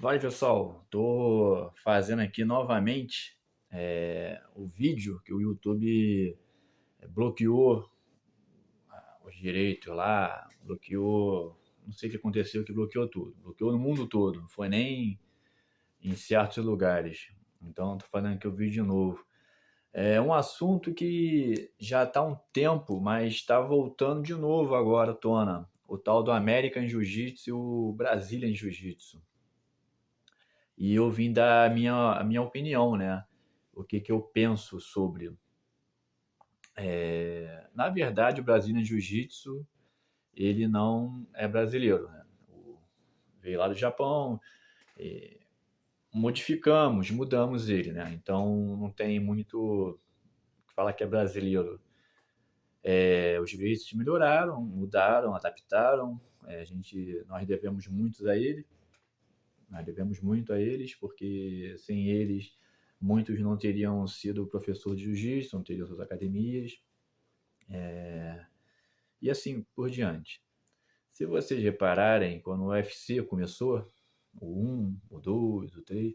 Vai, pessoal, tô fazendo aqui novamente o vídeo que o YouTube bloqueou os direitos lá, bloqueou, não sei o que aconteceu, que bloqueou tudo, bloqueou no mundo todo, não foi nem em certos lugares. Então, tô fazendo aqui o vídeo de novo. É um assunto que já está há um tempo, mas está voltando de novo agora à tona. O tal do American Jiu-Jitsu e o Brazilian Jiu-Jitsu. E eu vim dar a minha opinião, né? O que, que eu penso sobre. Na verdade, o Brazilian Jiu-Jitsu, ele não é brasileiro, né? Veio lá do Japão, mudamos ele, né? Então não tem muito que falar que é brasileiro. Os direitos melhoraram, mudaram, adaptaram. Nós devemos muito a ele, nós devemos muito a eles, porque sem eles muitos não teriam sido professor de jiu-jitsu, não teriam suas academias, e assim por diante. Se vocês repararem, quando o UFC começou, o 1, o 2, o 3,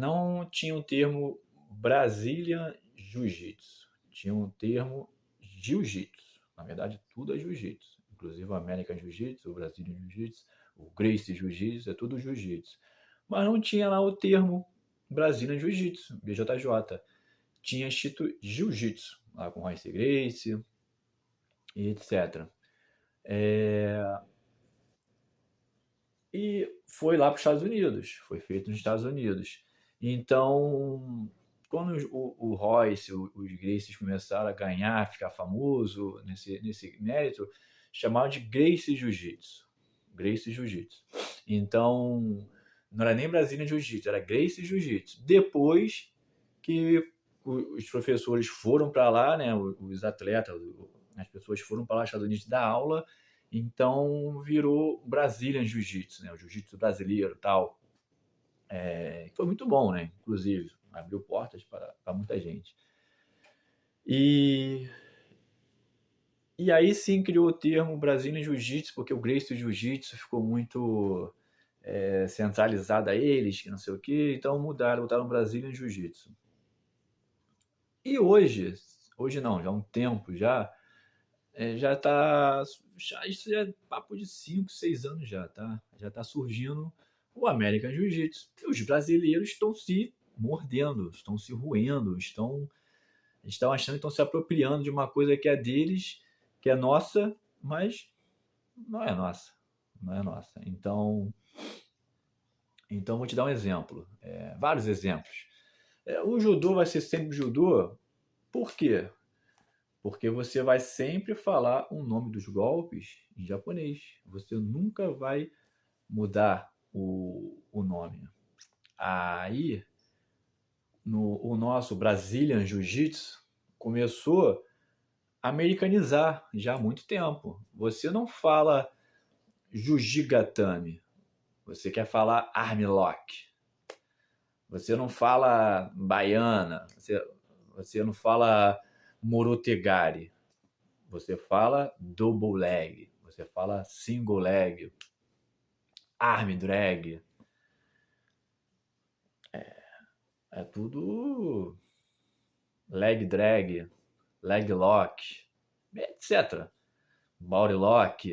não tinha o termo Brazilian Jiu-Jitsu, tinha o termo Jiu-Jitsu. Na verdade, tudo é Jiu-Jitsu, inclusive o American Jiu-Jitsu, o Brazilian Jiu-Jitsu, o Gracie Jiu-Jitsu, é tudo Jiu-Jitsu. Mas não tinha lá o termo Brazilian Jiu-Jitsu, BJJ. Tinha escrito Jiu-Jitsu, lá com Royce Gracie e etc. E foi lá para os Estados Unidos, foi feito nos Estados Unidos. Então, quando o Royce, os Gracies começaram a ganhar, ficar famoso nesse mérito, chamavam de Gracie Jiu-Jitsu. Gracie Jiu-Jitsu. Então, não era nem Brasília Jiu-Jitsu, era Gracie Jiu-Jitsu. Depois que os professores foram para lá, né, os atletas, as pessoas foram para lá nos Estados Unidos dar aula, então virou Brazilian Jiu-Jitsu, né, o jiu-jitsu brasileiro e tal. Foi muito bom, né, inclusive, abriu portas para muita gente. E aí sim criou o termo Brazilian Jiu-Jitsu, porque o Gracie Jiu-Jitsu ficou muito centralizado a eles, que não sei o que, então mudaram, botaram Brazilian Jiu-Jitsu. E hoje não, já há um tempo já tá, isso já é papo de 5, 6 anos já, tá? Já tá surgindo o American Jiu-Jitsu. E os brasileiros estão se mordendo, estão se roendo, estão achando que estão se apropriando de uma coisa que é deles, que é nossa, mas não é nossa. Não é nossa. Então vou te dar um exemplo. Vários exemplos. O judô vai ser sempre judô. Por quê? Porque você vai sempre falar o nome dos golpes em japonês. Você nunca vai mudar o nome. Aí, o nosso Brazilian Jiu-Jitsu começou a americanizar já há muito tempo. Você não fala Jujigatame, você quer falar Armlock. Você não fala Baiana, você não fala Morotegari. Você fala double leg, você fala single leg, arm drag, é tudo leg drag, leg lock, etc. Body lock.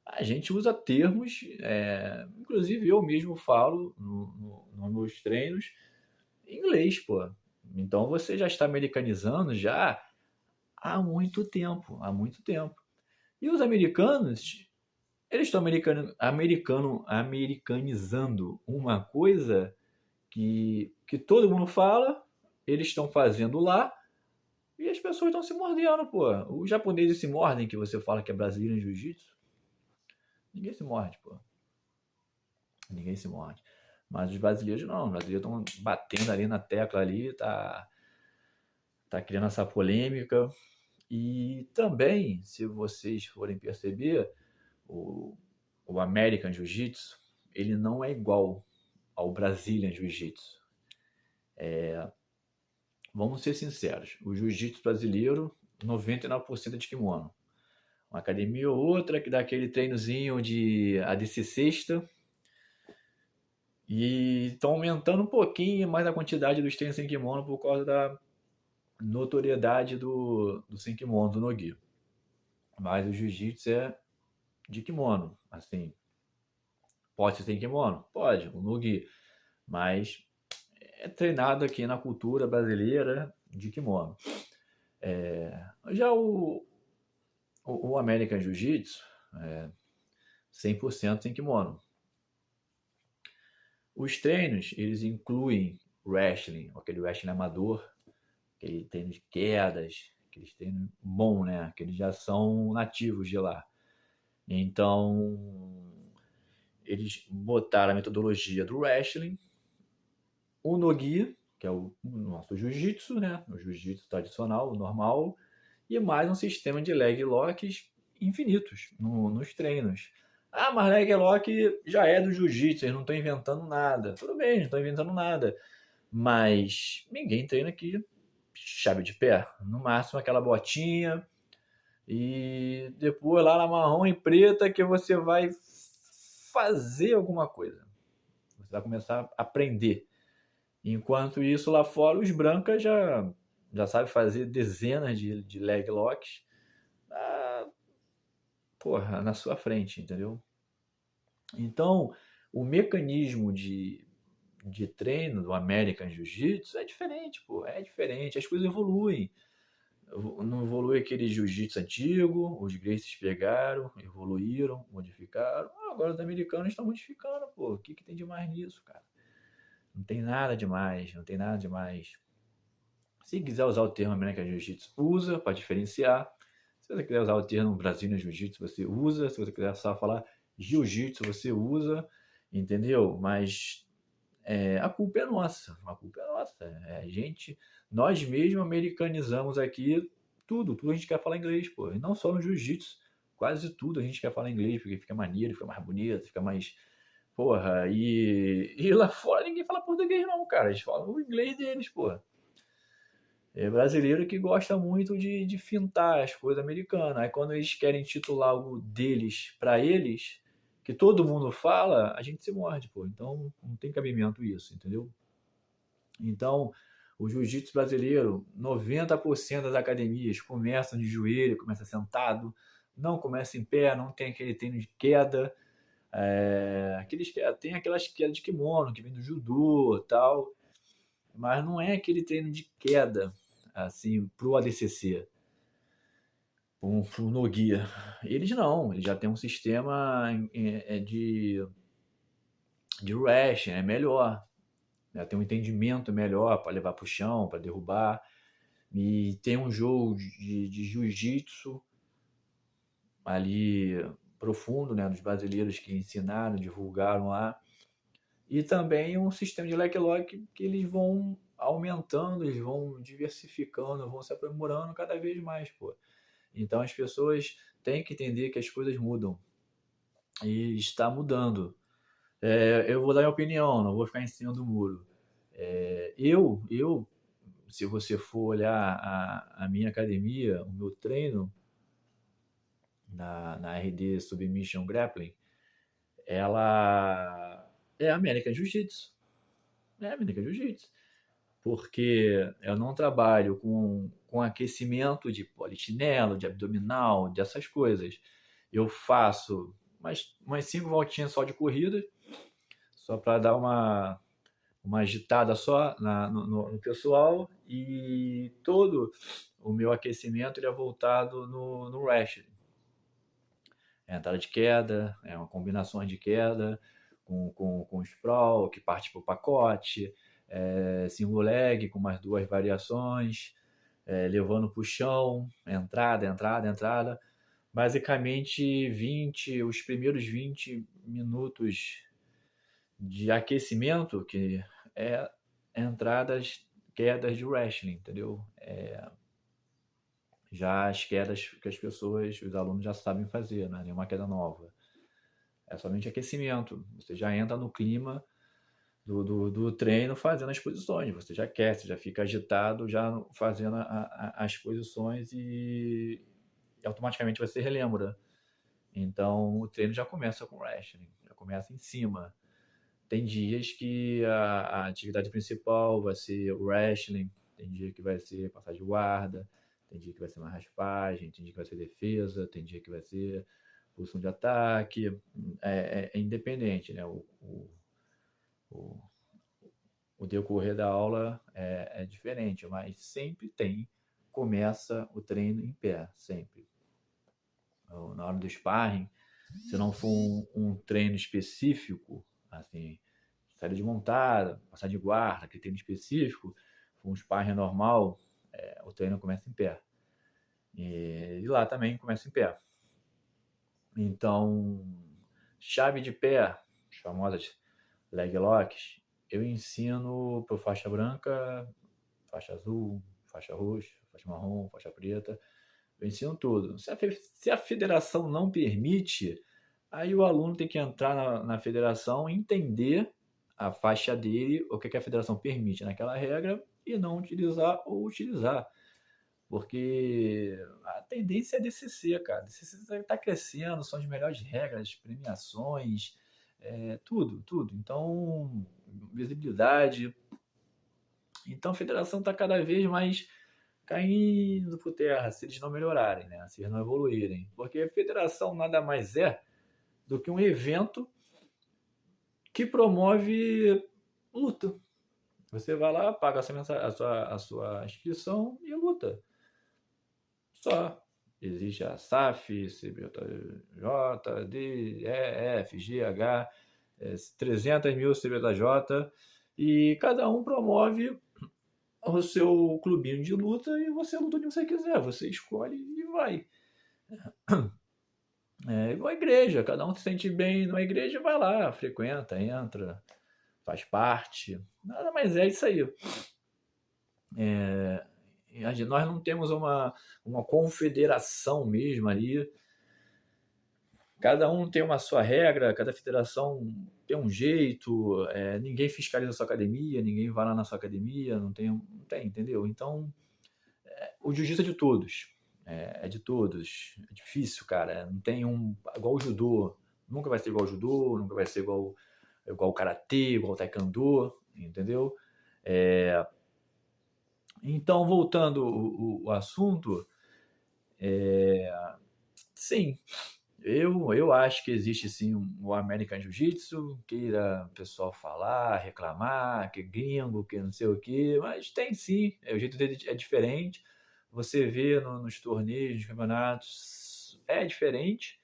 A gente usa termos, inclusive eu mesmo falo nos meus treinos em inglês, pô. Então você já está americanizando já há muito tempo, há muito tempo. E os americanos, eles estão americanizando uma coisa que todo mundo fala, eles estão fazendo lá e as pessoas estão se mordendo, pô. Os japoneses se mordem que você fala que é brasileiro em jiu-jitsu. Ninguém se morde, pô. Ninguém se morde. Mas os brasileiros não, os brasileiros estão batendo ali na tecla ali, tá criando essa polêmica. E também, se vocês forem perceber, o, o American Jiu-Jitsu, ele não é igual ao Brazilian Jiu-Jitsu. Vamos ser sinceros, o Jiu-Jitsu brasileiro, 99% é de kimono. Uma academia ou outra que dá aquele treinozinho de ADC sexta, E estão aumentando um pouquinho mais a quantidade dos treinos sem kimono por causa da notoriedade do sem kimono, do no-gi. Mas o jiu-jitsu é de kimono, assim. Pode ser sem kimono? Pode, o no-gi. Mas é treinado aqui na cultura brasileira de kimono. Já o American Jiu-Jitsu, 100% sem kimono. Os treinos, eles incluem wrestling, aquele wrestling amador, aquele treino de quedas, aqueles treinos bom, né? Que eles já são nativos de lá. Então, eles botaram a metodologia do wrestling, o no-gi, que é o nosso jiu-jitsu, né? O jiu-jitsu tradicional, o normal, e mais um sistema de leg locks infinitos nos treinos. Ah, mas leg lock já é do jiu-jitsu, eles não estão inventando nada. Tudo bem, não estão inventando nada. Mas ninguém treina aqui chave de pé. No máximo aquela botinha. E depois lá na marrom e preta que você vai fazer alguma coisa. Você vai começar a aprender. Enquanto isso, lá fora, os brancas já sabem fazer dezenas de leg locks, ah, porra, na sua frente, entendeu? Então, o mecanismo de treino do American Jiu-Jitsu é diferente, pô, é diferente, as coisas evoluem. Não evolui aquele jiu-jitsu antigo, os Gracies pegaram, evoluíram, modificaram. Agora os americanos estão modificando, pô. O que tem de mais nisso, cara? Não tem nada demais, não tem nada demais. Se quiser usar o termo American Jiu-Jitsu, usa para diferenciar. Se você quiser usar o termo Brazilian Jiu-Jitsu, você usa. Se você quiser só falar Jiu-Jitsu, você usa, entendeu? Mas a culpa é nossa, a culpa é nossa. A gente, nós mesmos americanizamos aqui tudo a gente quer falar inglês, pô. E não só no jiu-jitsu, quase tudo a gente quer falar inglês, porque fica maneiro, fica mais bonito, fica mais. Porra, e lá fora ninguém fala português, não, cara. Eles falam o inglês deles, porra. É brasileiro que gosta muito de fintar as coisas americanas. Aí quando eles querem titular algo deles pra eles, que todo mundo fala, a gente se morde, pô. Então não tem cabimento isso, entendeu? Então, o jiu-jitsu brasileiro, 90% das academias começam de joelho, começa sentado, não começa em pé, não tem aquele treino de queda. Tem aquelas quedas de kimono que vem do judô e tal, mas não é aquele treino de queda assim pro ADCC, pro Noguia. Eles não, eles já têm um sistema de wrestling, é melhor, né? Tem um entendimento melhor para levar para o chão, para derrubar. E tem um jogo de jiu-jitsu ali profundo, né, dos brasileiros que ensinaram, divulgaram lá. E também um sistema de leg lock que eles vão aumentando, eles vão diversificando, vão se aprimorando cada vez mais, pô. Então as pessoas têm que entender que as coisas mudam. E está mudando. Eu vou dar minha opinião, não vou ficar em cima do muro. Se você for olhar a minha academia, o meu treino na RD Submission Grappling, ela é América Jiu-Jitsu. É América Jiu-Jitsu. Porque eu não trabalho com aquecimento de polichinelo, de abdominal, dessas coisas. Eu faço umas 5 voltinhas só de corrida, só para dar uma agitada só no pessoal, e todo o meu aquecimento ele é voltado no wrestling. Entrada de queda, uma combinação de queda com sprawl, que parte para o pacote, single leg com mais 2 variações, levando para o chão, entrada. Basicamente, os primeiros 20 minutos de aquecimento, que é entradas, quedas de wrestling, entendeu? Já as quedas que as pessoas, os alunos já sabem fazer, não é nenhuma queda nova. É somente aquecimento. Você já entra no clima do treino fazendo as posições. Você já aquece, já fica agitado, já fazendo as posições e automaticamente você relembra. Então o treino já começa com wrestling, já começa em cima. Tem dias que a atividade principal vai ser o wrestling, tem dia que vai ser passar de guarda, tem dia que vai ser uma raspagem, tem dia que vai ser defesa, tem dia que vai ser posição de ataque. É independente, né? O, o decorrer da aula é diferente, mas sempre começa o treino em pé, sempre. Na hora do sparring, se não for um treino específico, assim, saída de montada, passar de guarda, aquele treino específico, for um sparring normal, o treino começa em pé. E lá também começa em pé. Então, chave de pé, as famosas leg locks, eu ensino para faixa branca, faixa azul, faixa roxa, faixa marrom, faixa preta. Eu ensino tudo. Se a federação não permite, aí o aluno tem que entrar na federação, entender a faixa dele, o que a federação permite naquela regra, e não utilizar ou utilizar. Porque a tendência é DCC, cara. DCC está crescendo, são as melhores regras, premiações, tudo. Então, visibilidade. Então, a federação está cada vez mais caindo por terra, se eles não melhorarem, né? Se eles não evoluírem. Porque a federação nada mais é do que um evento que promove luta. Você vai lá, paga a sua inscrição e luta. Só. Existe a SAF, CBJ, D, E, F, G, H, 300 mil CBJ, e cada um promove o seu clubinho de luta e você luta onde você quiser, você escolhe e vai. É igual a igreja, cada um se sente bem numa igreja, vai lá, frequenta, entra, faz parte. Nada mais é isso aí. Nós não temos uma confederação mesmo ali. Cada um tem uma sua regra, cada federação tem um jeito, ninguém fiscaliza a sua academia, ninguém vai lá na sua academia, não tem, entendeu? Então, o jiu-jitsu é de todos. É de todos. É difícil, cara. Não tem igual o judô. Nunca vai ser igual o judô, nunca vai ser igual o karatê, igual o taekwondo, entendeu? Então, voltando o assunto, sim, eu acho que existe sim o American Jiu-Jitsu, queira o pessoal falar, reclamar, que é gringo, que não sei o quê, mas tem sim, o jeito dele é diferente. Você vê nos torneios, nos campeonatos, é diferente.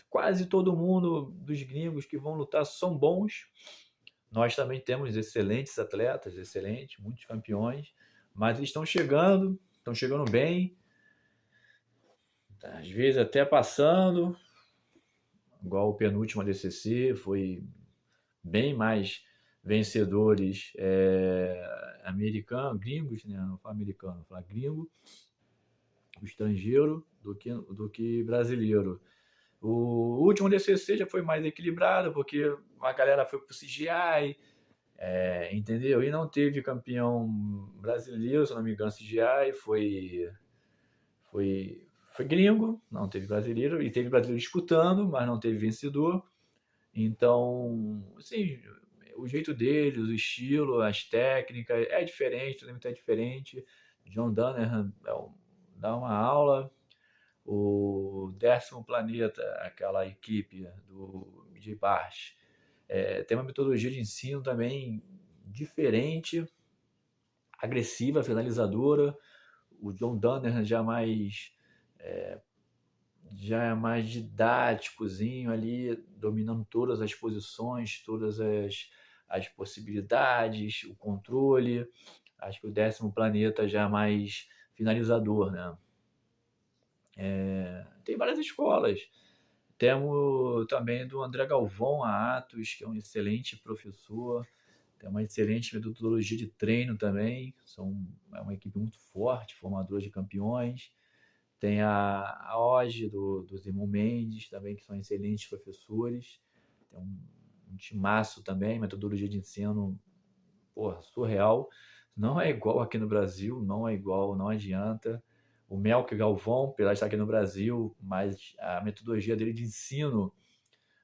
Quase todo mundo dos gringos que vão lutar são bons. Nós também temos excelentes atletas, muitos campeões, mas eles estão chegando bem, às vezes até passando, igual o penúltimo ADCC, foi bem mais vencedores americanos, gringos, né? Não falo americano, falo gringo, estrangeiro, do que brasileiro. O último DCC já foi mais equilibrado, porque a galera foi pro CGI, entendeu? E não teve campeão brasileiro, se não me engano, CGI foi gringo, não teve brasileiro, e teve brasileiro disputando, mas não teve vencedor. Então, assim, o jeito deles, o estilo, as técnicas, é diferente, o treinamento é diferente. John Danaher dá uma aula, o Décimo Planeta, aquela equipe do BJ Bart, tem uma metodologia de ensino também diferente, agressiva, finalizadora. O John Danaher já é mais didáticozinho ali, dominando todas as posições, todas as possibilidades, o controle. Acho que o Décimo Planeta já é mais finalizador, né? Tem várias escolas. Temos também do André Galvão, a Atos, que é um excelente professor, tem uma excelente metodologia de treino também, é uma equipe muito forte, formadora de campeões. Tem a OGE dos irmãos Mendes também, que são excelentes professores. Tem um timaço também, metodologia de ensino, porra, surreal. Não é igual aqui no Brasil, não é igual, não adianta. O Melk Galvão, apesar de estar aqui no Brasil, mas a metodologia dele de ensino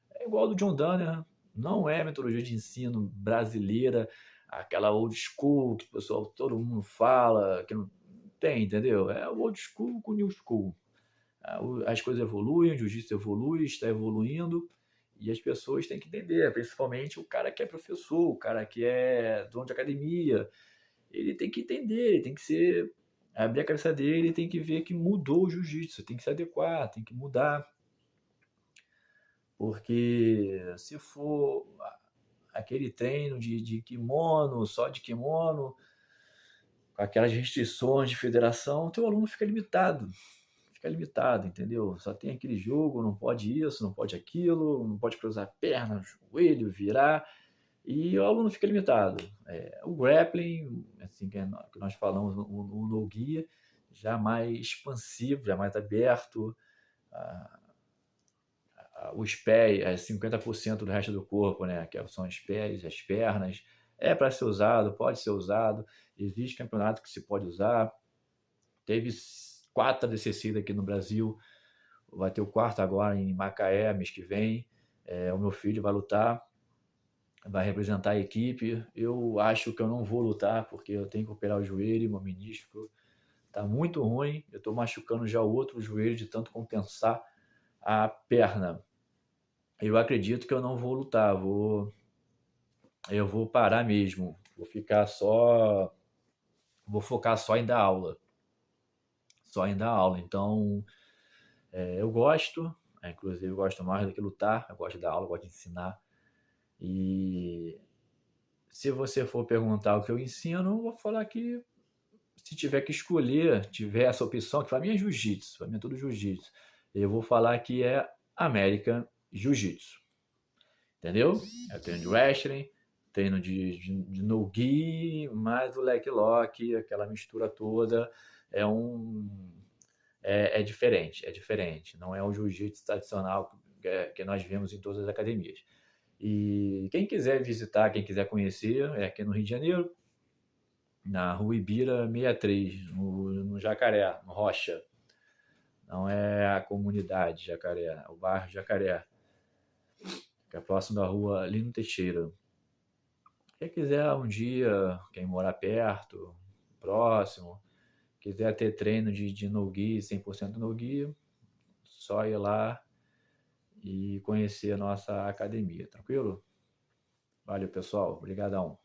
é igual ao do John Danaher, Não é a metodologia de ensino brasileira, aquela old school que o pessoal, todo mundo fala, que não tem, entendeu? É o old school com o new school. As coisas evoluem, o jiu-jitsu evolui, está evoluindo, e as pessoas têm que entender, principalmente o cara que é professor, o cara que é dono de academia, ele tem que entender, ele tem que ser, abrir a cabeça dele, tem que ver que mudou o jiu-jitsu, tem que se adequar, tem que mudar, porque se for aquele treino de kimono, só de kimono, com aquelas restrições de federação, o teu aluno fica limitado, entendeu? Só tem aquele jogo, não pode isso, não pode aquilo, não pode cruzar a perna, joelho, virar, e o aluno fica limitado. O grappling, assim que nós falamos, o no guia, já mais expansivo, já mais aberto, os pés, 50% do resto do corpo, né, que são os pés, as pernas, é para ser usado, pode ser usado, existe campeonato que se pode usar, teve 4 ADCC aqui no Brasil, vai ter o quarto agora em Macaé, mês que vem, o meu filho vai lutar, vai representar a equipe, eu acho que eu não vou lutar, porque eu tenho que operar o joelho, meu menisco tá muito ruim, eu estou machucando já o outro joelho de tanto compensar a perna. Eu acredito que eu não vou lutar, eu vou parar mesmo, vou focar só em dar aula, só em dar aula. Então, eu gosto, inclusive eu gosto mais do que lutar, eu gosto de dar aula, eu gosto de ensinar. E se você for perguntar o que eu ensino, eu vou falar que se tiver que escolher, tiver essa opção, que para mim é jiu-jitsu, para mim é tudo jiu-jitsu, eu vou falar que é American Jiu-Jitsu. Entendeu? Eu treino de wrestling, treino de no-gi, mais o leg lock, aquela mistura toda. É um. É diferente, é diferente. Não é o jiu-jitsu tradicional que nós vemos em todas as academias. E quem quiser visitar, quem quiser conhecer, é aqui no Rio de Janeiro, na Rua Ibira 63, no Jacaré, no Rocha. Não é a comunidade Jacaré, é o bairro Jacaré, que é próximo da rua Lino Teixeira. Quem quiser um dia, quem morar perto, próximo, quiser ter treino de no-gi, 100% no-gi, só ir lá e conhecer a nossa academia, tranquilo? Valeu, pessoal. Obrigadão.